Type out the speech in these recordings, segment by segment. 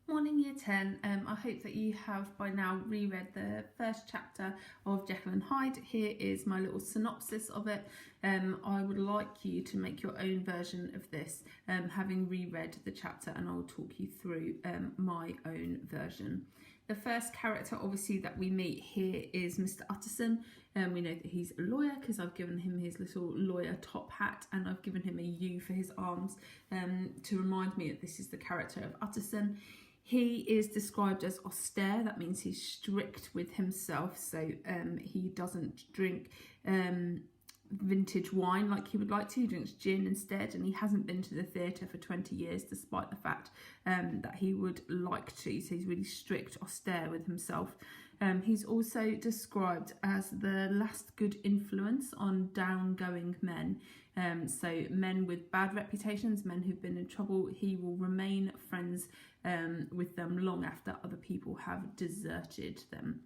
Morning Year 10, I hope that you have by now reread the first chapter of Jekyll and Hyde. Here is my little synopsis of it. I would like you to make your own version of this, having reread the chapter, and I'll talk you through my own version. The first character obviously that we meet here is Mr. Utterson. We know that he's a lawyer because I've given him his little lawyer top hat and I've given him a U for his arms to remind me that this is the character of Utterson. He is described as austere. That means he's strict with himself, so he doesn't drink vintage wine like he would like to. He drinks gin instead, and he hasn't been to the theatre for 20 years despite the fact that he would like to. So he's really strict, austere with himself. He's also described as the last good influence on downgoing men. So men with bad reputations, men who've been in trouble, he will remain friends with them long after other people have deserted them.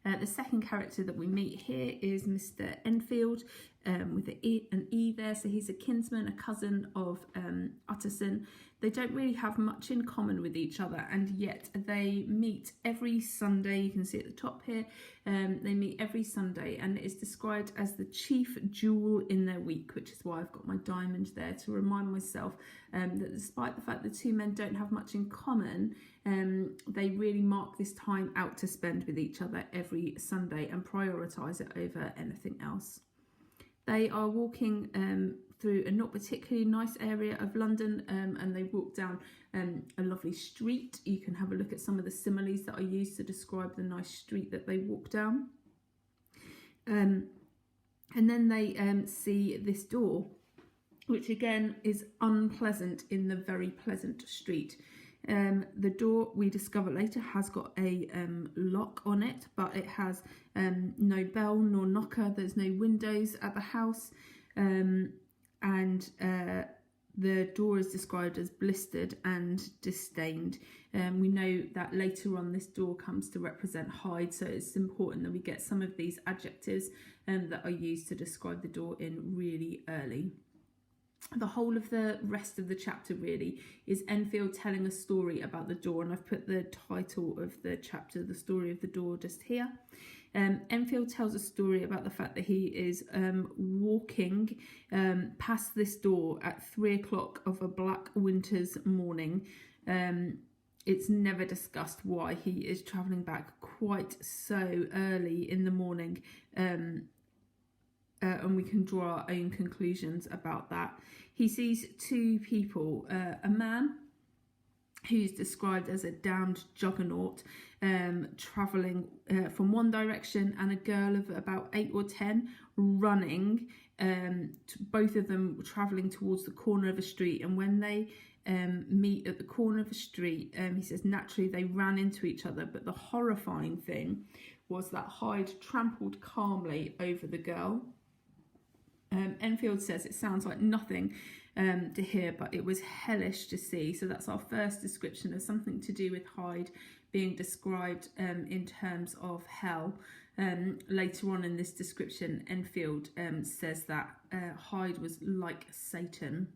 The second character that we meet here is Mr. Enfield, with an E there, so he's a kinsman, a cousin of Utterson. They don't really have much in common with each other, and yet they meet every Sunday. You can see at the top here, they meet every Sunday, and it is described as the chief jewel in their week, which is why I've got my diamond there to remind myself that despite the fact the two men don't have much in common, they really mark this time out to spend with each other every Sunday and prioritise it over anything else. They are walking through a not particularly nice area of London, and they walk down a lovely street. You can have a look at some of the similes that I used to describe the nice street that they walk down. And then they see this door, which again is unpleasant in the very pleasant street. The door, we discover later, has got a lock on it, but it has no bell nor knocker. There's no windows at the house, and the door is described as blistered and disdained. We know that later on this door comes to represent Hyde, so it's important that we get some of these adjectives that are used to describe the door in really early. The whole of the rest of the chapter really is Enfield telling a story about the door, and I've put the title of the chapter, The Story of the Door, just here. Enfield tells a story about the fact that he is walking past this door at 3 o'clock of a black winter's morning. It's never discussed why he is travelling back quite so early in the morning, and we can draw our own conclusions about that. He sees two people, a man who's described as a damned juggernaut, travelling from one direction, and a girl of about 8 or 10 running, both of them travelling towards the corner of a street. And when they meet at the corner of a street, he says naturally they ran into each other, but the horrifying thing was that Hyde trampled calmly over the girl. Enfield says it sounds like nothing to hear, but it was hellish to see. So that's our first description of something to do with Hyde being described in terms of hell. Later on in this description, Enfield says that Hyde was like Satan.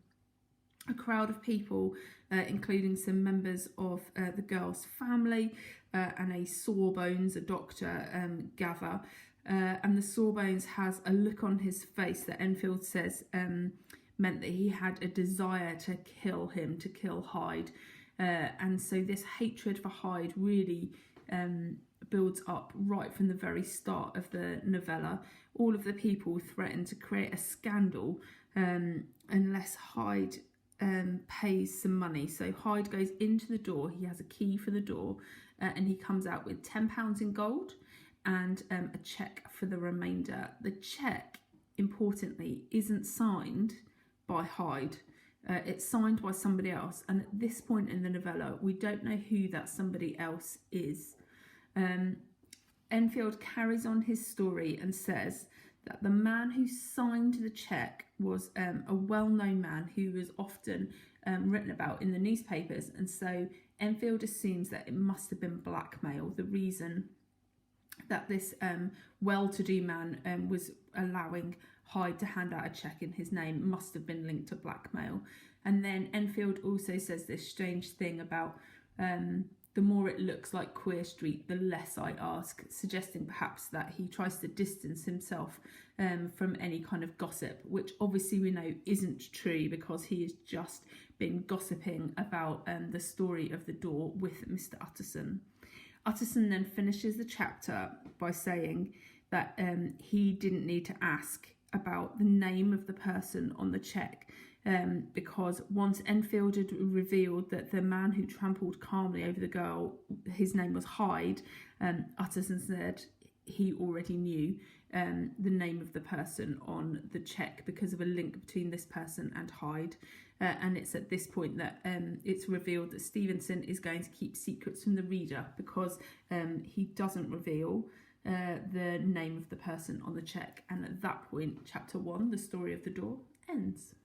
A crowd of people, including some members of the girl's family and a Sawbones, a doctor, gather. And the Sawbones has a look on his face that Enfield says meant that he had a desire to kill him, to kill Hyde. And so this hatred for Hyde really builds up right from the very start of the novella. All of the people threaten to create a scandal unless Hyde pays some money. So Hyde goes into the door, he has a key for the door, and he comes out with £10 in gold and a cheque for the remainder. The cheque, importantly, isn't signed by Hyde. It's signed by somebody else, and at this point in the novella we don't know who that somebody else is. Enfield carries on his story and says that the man who signed the cheque was a well-known man who was often written about in the newspapers, and so Enfield assumes that it must have been blackmail. The reason that this well-to-do man was allowing Hyde to hand out a cheque in his name must have been linked to blackmail. And then Enfield also says this strange thing about the more it looks like Queer Street, the less I ask, suggesting perhaps that he tries to distance himself from any kind of gossip, which obviously we know isn't true because he has just been gossiping about the story of the door with Mr. Utterson. Utterson then finishes the chapter by saying that he didn't need to ask about the name of the person on the cheque, because once Enfield had revealed that the man who trampled calmly over the girl, his name was Hyde, Utterson said he already knew the name of the person on the cheque because of a link between this person and Hyde. And it's at this point that it's revealed that Stevenson is going to keep secrets from the reader because he doesn't reveal the name of the person on the cheque. And at that point, chapter 1, the story of the door, ends.